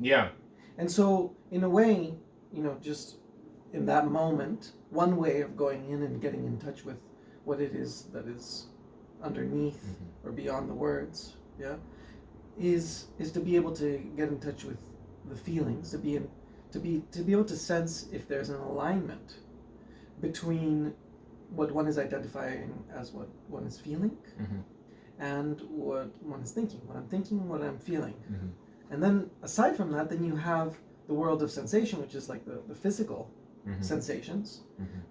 Yeah. And so, in a way, just in that moment, one way of going in and getting in touch with what it is that is underneath or beyond the words, yeah, is to be able to get in touch with the feelings, to be able to sense if there's an alignment between what one is identifying as what one is feeling and what one is thinking, what I'm thinking, what I'm feeling. And then aside from that, then you have the world of sensation, which is like the physical sensations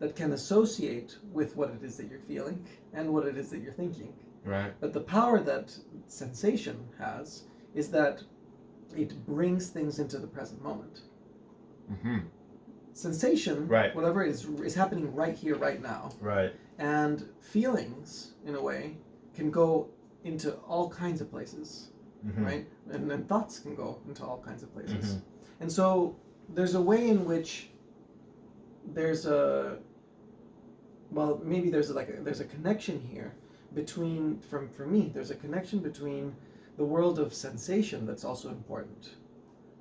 that can associate with what it is that you're feeling and what it is that you're thinking. Right. But the power that sensation has is that it brings things into the present moment. Sensation, right, whatever is happening right here, right now. Right. And feelings, in a way, can go into all kinds of places, right? And then thoughts can go into all kinds of places. And so there's a way in which there's a, well, maybe there's a connection here between, for me, there's a connection between the world of sensation that's also important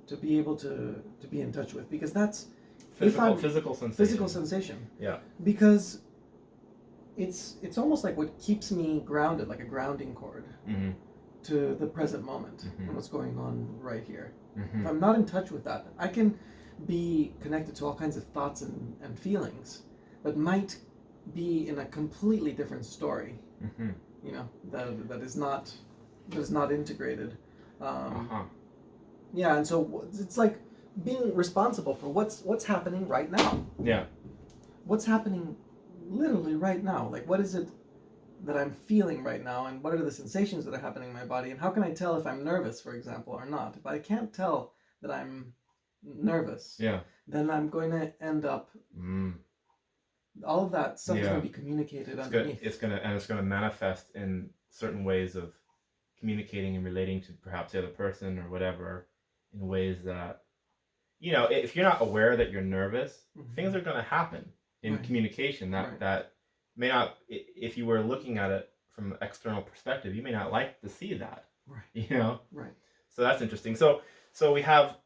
to be able to be in touch with, because that's physical sensation. Physical sensation. Yeah. Because it's almost like what keeps me grounded, like a grounding cord to the present moment and what's going on right here. If I'm not in touch with that, I can be connected to all kinds of thoughts and feelings, but might be in a completely different story. That is not integrated. Yeah, and so it's like being responsible for what's happening right now. Yeah. What's happening literally right now? Like, what is it that I'm feeling right now, and what are the sensations that are happening in my body, and how can I tell if I'm nervous, for example, or not? If I can't tell that I'm nervous, Yeah. then I'm going to end up all of that stuff is going to be communicated underneath. It's going to manifest in certain ways of communicating and relating to perhaps the other person or whatever, in ways that, if you're not aware that you're nervous, things are going to happen in communication that may not, if you were looking at it from an external perspective, you may not like to see that. Right. So that's interesting. So we have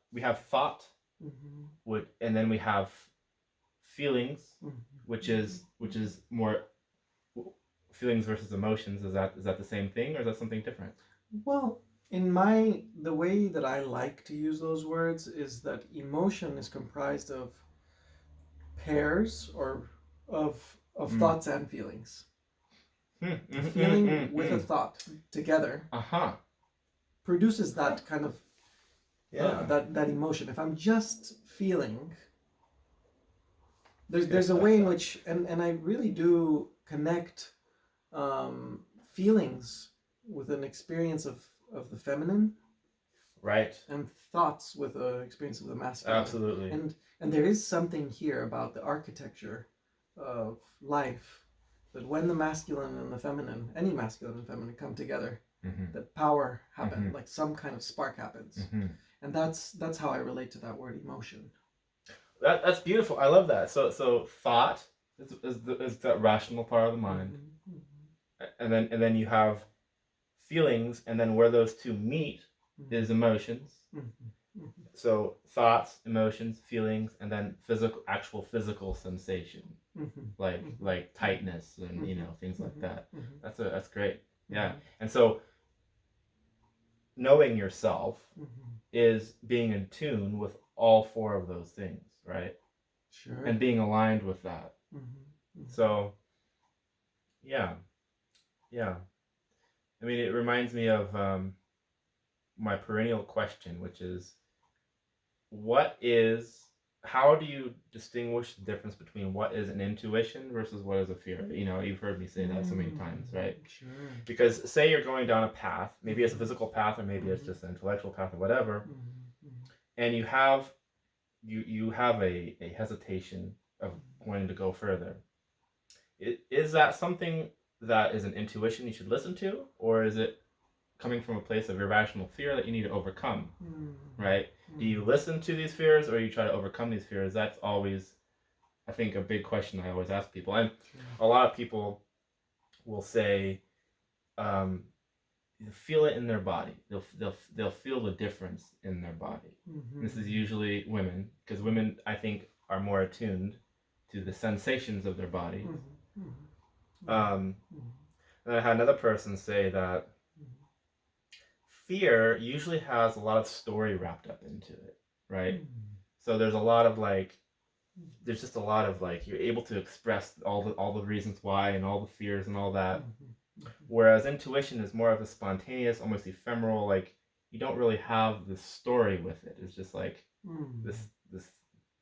thought, and then we have feelings, which is more feelings versus emotions. Is that the same thing, or is that something different? Well, the way that I like to use those words is that emotion is comprised of pairs or of thoughts and feelings. Feeling with a thought together produces that kind of that emotion. If I'm just feeling, there's a way in which, and I really do connect feelings with an experience of the feminine, right, and thoughts with an experience of the masculine. Absolutely. And there is something here about the architecture of life, that when the masculine and the feminine, any masculine and feminine, come together, that power happens, like some kind of spark happens. And that's how I relate to that word emotion. That's beautiful. I love that. So thought is that rational part of the mind, and then you have feelings, and then where those two meet is emotions. So thoughts, emotions, feelings, and then actual physical sensation, like tightness and things like that. That's great. Yeah. And so knowing yourself is being in tune with all four of those things, right? Sure. And being aligned with that. So yeah. I mean, it reminds me of my perennial question, which is, how do you distinguish the difference between what is an intuition versus what is a fear? You've heard me say that so many times, right? Sure. Because say you're going down a path, maybe it's a physical path, or maybe it's just an intellectual path, or whatever, and you have a hesitation of wanting to go further. Is that something that is an intuition you should listen to, or is it coming from a place of irrational fear that you need to overcome, right? Do you listen to these fears, or you try to overcome these fears? That's always, I think, a big question I always ask people. And a lot of people will say, feel it in their body. They'll feel the difference in their body. Mm-hmm. This is usually women, because women, I think, are more attuned to the sensations of their body. Mm-hmm. And I had another person say that fear usually has a lot of story wrapped up into it, right? So there's a lot of like, there's just a lot of like, you're able to express all the reasons why and all the fears and all that. Whereas intuition is more of a spontaneous, almost ephemeral, like you don't really have the story with it. It's just like this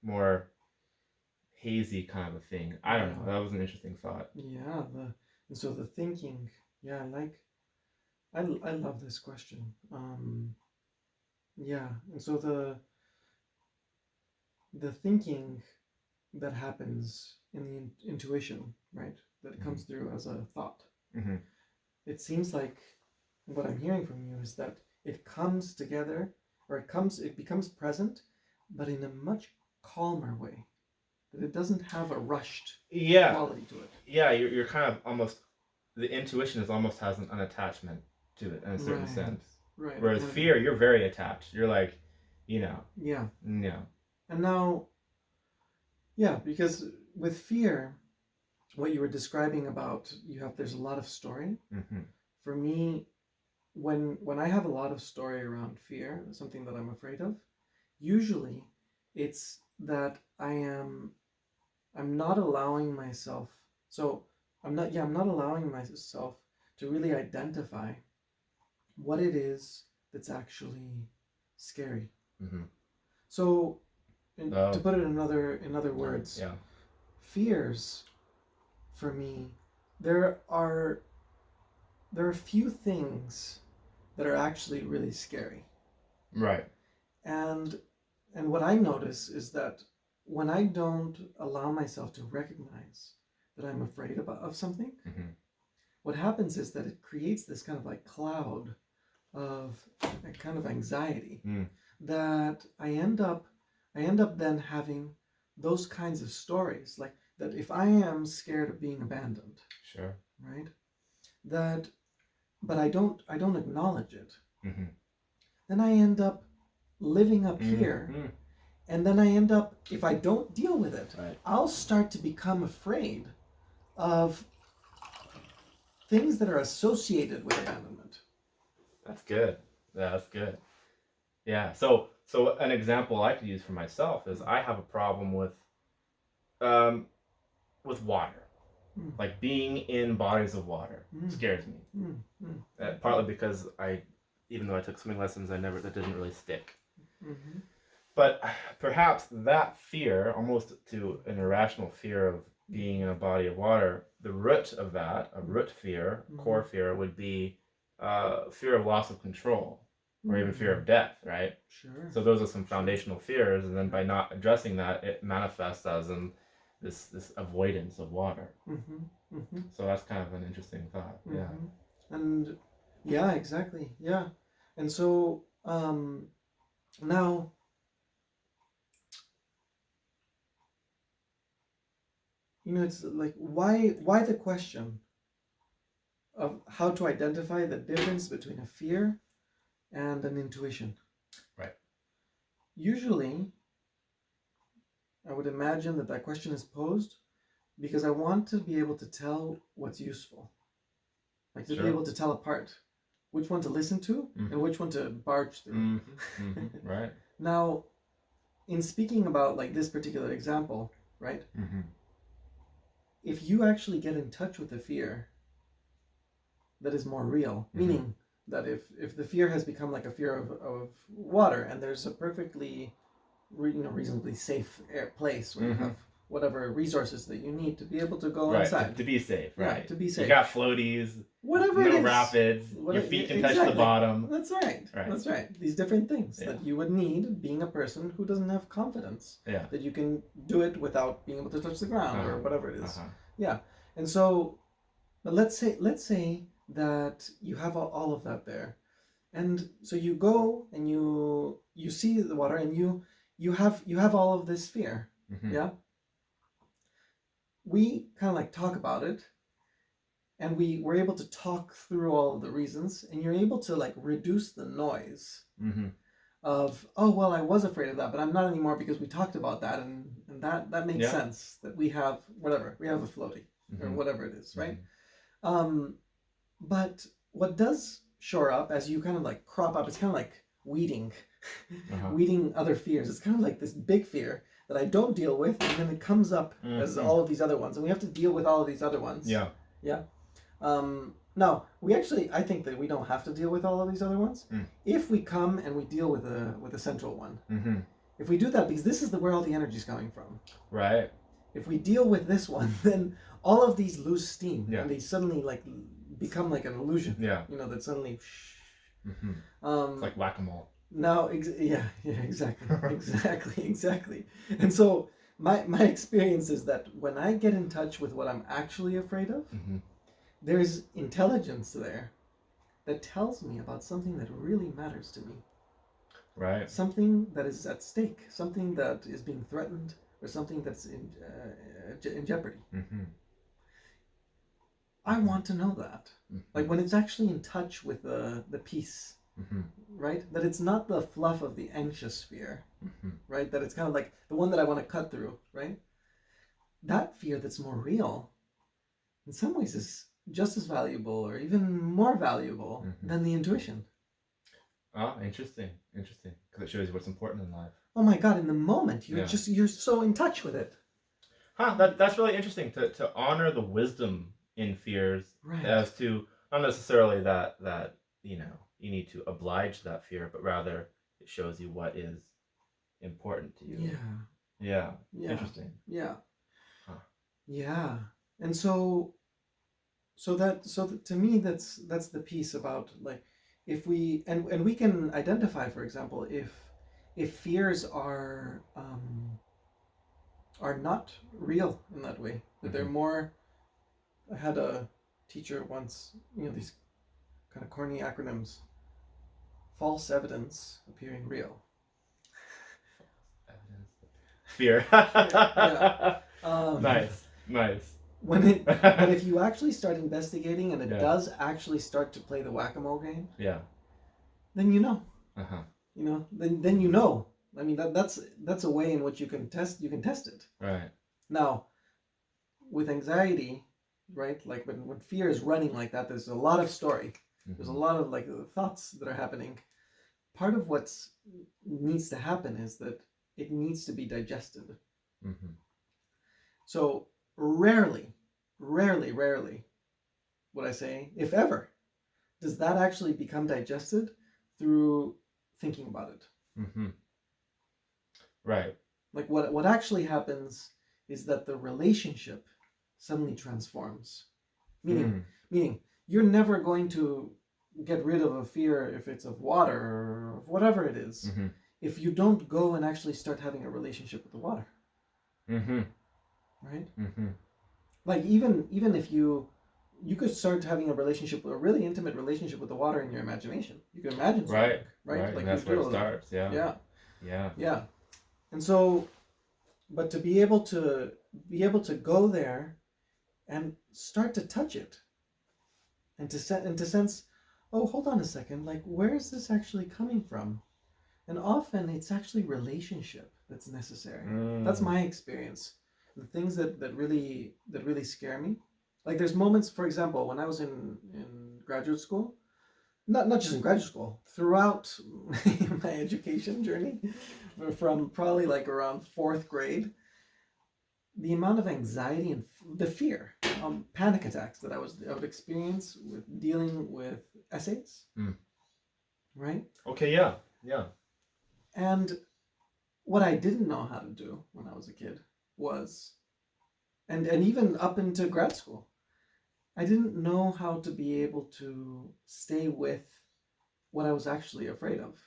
more hazy kind of a thing. I don't know. That was an interesting thought. Yeah, and so the thinking, yeah, I love this question. Yeah, and so the thinking that happens in the intuition, right, that comes through as a thought. It seems like what I'm hearing from you is that it comes together, or it becomes present, but in a much calmer way. That it doesn't have a rushed quality to it. Yeah, you're kind of almost, the intuition is almost has an attachment to it in a certain sense. Right. Whereas fear, you're very attached. You're like, Yeah. Yeah. And now, yeah, because with fear, what you were describing about there's a lot of story. For me, when I have a lot of story around fear, something that I'm afraid of, usually it's that I'm not allowing myself. So I'm not allowing myself to really identify what it is that's actually scary. So, to put it in other words, fears, for me, there are few things that are actually really scary. Right. And what I notice is that when I don't allow myself to recognize that I'm afraid of something, what happens is that it creates this kind of like cloud of a kind of anxiety that I end up then having those kinds of stories, like that if I am scared of being abandoned, sure, right, that, but I don't acknowledge it, then I end up living up here, and then I end up, if I don't deal with it, I'll start to become afraid of things that are associated with abandonment. That's good. Yeah, that's good. Yeah. So an example I could use for myself is I have a problem with water. Like being in bodies of water scares me. Partly because even though I took swimming lessons, that didn't really stick. But perhaps that fear, almost to an irrational fear of being in a body of water, the root of that, a root fear, core fear, would be fear of loss of control, or even fear of death, right? Sure. So those are some foundational fears, and then by not addressing that, it manifests as in this avoidance of water. So that's kind of an interesting thought. Yeah. And yeah, exactly. Yeah. And so now, it's like, why the question of how to identify the difference between a fear and an intuition? Right. Usually, I would imagine that question is posed because I want to be able to tell what's useful. Like to be able to tell apart which one to listen to and which one to barge through. Right. Now, in speaking about like this particular example, right? If you actually get in touch with the fear that is more real, meaning that if the fear has become like a fear of water, and there's a perfectly reasonably safe place where you have whatever resources that you need to be able to go inside. To be safe, right? Yeah, to be safe. You got floaties, whatever it is. Rapids, your feet can touch the bottom. That's right. That's right. These different things that you would need being a person who doesn't have confidence. Yeah. That you can do it without being able to touch the ground or whatever it is. Yeah. And so, but let's say that you have all of that there. And so you go and you see the water and you have all of this fear. Yeah. We kind of like talk about it, and we were able to talk through all of the reasons, and you're able to like reduce the noise of, oh well, I was afraid of that, but I'm not anymore because we talked about that, and that makes sense that we have a floaty or whatever it is, right? But what does shore up as you kind of like crop up, it's kind of like weeding weeding other fears. It's kind of like this big fear that I don't deal with, and then it comes up as all of these other ones, and we have to deal with all of these other ones. Yeah. No, I think that we don't have to deal with all of these other ones if we come and we deal with a central one. If we do that, because this is where all the energy is coming from. Right. If we deal with this one, then all of these lose steam, and they suddenly like become like an illusion. Yeah. You know, that suddenly. It's like whack-a-mole. No, exactly. And so my experience is that when I get in touch with what I'm actually afraid of, there's intelligence there that tells me about something that really matters to me. Right. Something that is at stake, something that is being threatened, or something that's in jeopardy. I want to know that. Like when it's actually in touch with the peace. Right? That it's not the fluff of the anxious fear, right? That it's kind of like the one that I want to cut through, right? That fear that's more real, in some ways, is just as valuable or even more valuable than the intuition. Oh, interesting. Because it shows you what's important in life. Oh my God, in the moment, you're so in touch with it. That's really interesting to honor the wisdom in fears, right, as to not necessarily that you need to oblige that fear, but rather it shows you what is important to you. Yeah. Interesting. Yeah. Yeah. And so to me that's the piece about like if we and we can identify, for example, if fears are not real in that way, that they're more. I had a teacher once, these kind of corny acronyms. False evidence appearing real. Fear. Yeah. Nice. But if you actually start investigating and it does actually start to play the whack-a-mole game, then you know. Then you know. I mean that's a way in which you can test it. Right. Now, with anxiety, right? Like when fear is running like that, there's a lot of story. There's a lot of like thoughts that are happening. Part of what needs to happen is that it needs to be digested. So rarely would I say, if ever, does that actually become digested through thinking about it. Right. Like what actually happens is that the relationship suddenly transforms. Meaning you're never going to get rid of a fear if it's of water or whatever it is, if you don't go and actually start having a relationship with the water. Right? Like even if you could start having a really intimate relationship with the water in your imagination. You can imagine something, right? Like and that's where it starts. Yeah. And so, but to be able to go there and start to touch it and to sense, oh, hold on a second, like where is this actually coming from? And often it's actually relationship that's necessary. That's my experience. The things that really scare me, like there's moments, for example, when I was in graduate school, not just in graduate school, throughout my education journey, from probably like around 4th grade, the amount of anxiety and the fear, panic attacks that I would experience with dealing with essays, right? Okay, yeah. And what I didn't know how to do when I was a kid was, and even up into grad school, I didn't know how to be able to stay with what I was actually afraid of.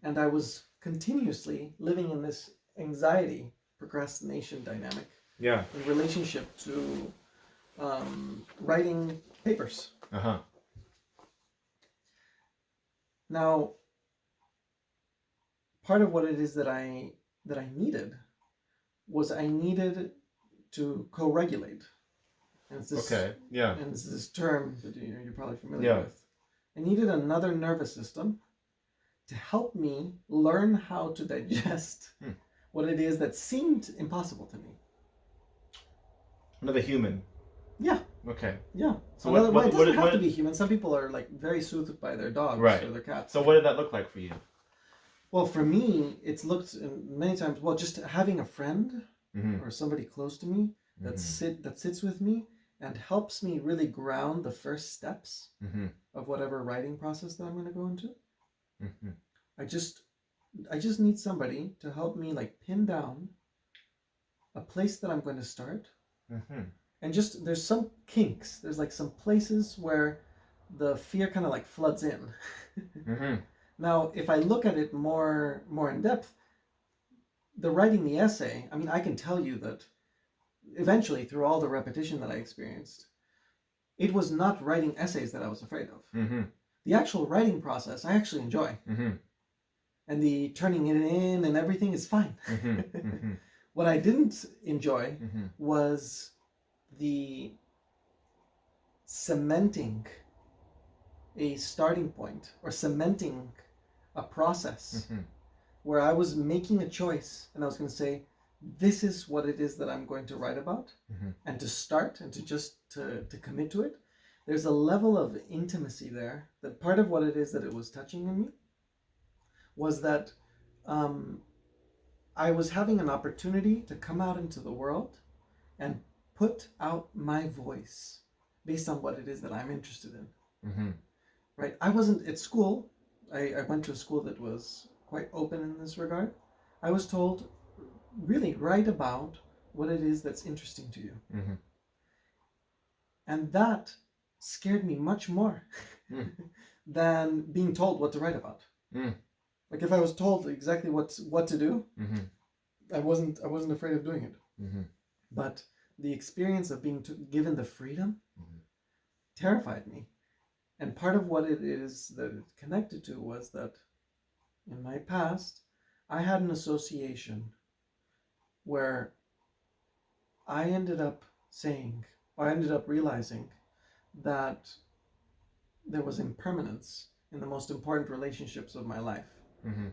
And I was continuously living in this anxiety, procrastination dynamic. Yeah. In relationship to writing papers. Now, part of what it is that I needed was I needed to co-regulate. And it's this, Okay. Yeah. and it's this term that you're probably familiar Yeah. with. I needed another nervous system to help me learn how to digest what it is that seemed impossible to me. Another human. Yeah. Okay. Yeah. So Another, what it doesn't have what to be human. Some people are like very soothed by their dogs Right. or their cats. So what did that look like for you? Well, for me, it's looked many times. Well, just having a friend Mm-hmm. or somebody close to me that sits with me and helps me really ground the first steps Mm-hmm. of whatever writing process that I'm going to go into. Mm-hmm. I just need somebody to help me like pin down a place that I'm going to start. Mm-hmm. And just there's some kinks. There's like some places where the fear kind of like floods in. Mm-hmm. Now, if I look at it more in depth, the writing the essay, I mean, I can tell you that eventually through all the repetition that I experienced, it was not writing essays that I was afraid of. Mm-hmm. The actual writing process I actually enjoy. Mm-hmm. And the turning it in and everything is fine. Mm-hmm. Mm-hmm. What I didn't enjoy Mm-hmm. was the cementing a starting point or cementing a process where I was making a choice and I was going to say, this is what it is that I'm going to write about, and to start and to just to commit to it. There's a level of intimacy there that part of what it is that it was touching in me was that I was having an opportunity to come out into the world and put out my voice based on what it is that I'm interested in. Mm-hmm. Right? I wasn't at school. I went to a school that was quite open in this regard. I was told, really write about what it is that's interesting to you. Mm-hmm. And that scared me much more than being told what to write about. Like if I was told exactly what to do, I wasn't afraid of doing it. But the experience of being given the freedom terrified me. And part of what it is that it connected to was that in my past, I had an association where I ended up realizing that there was impermanence in the most important relationships of my life.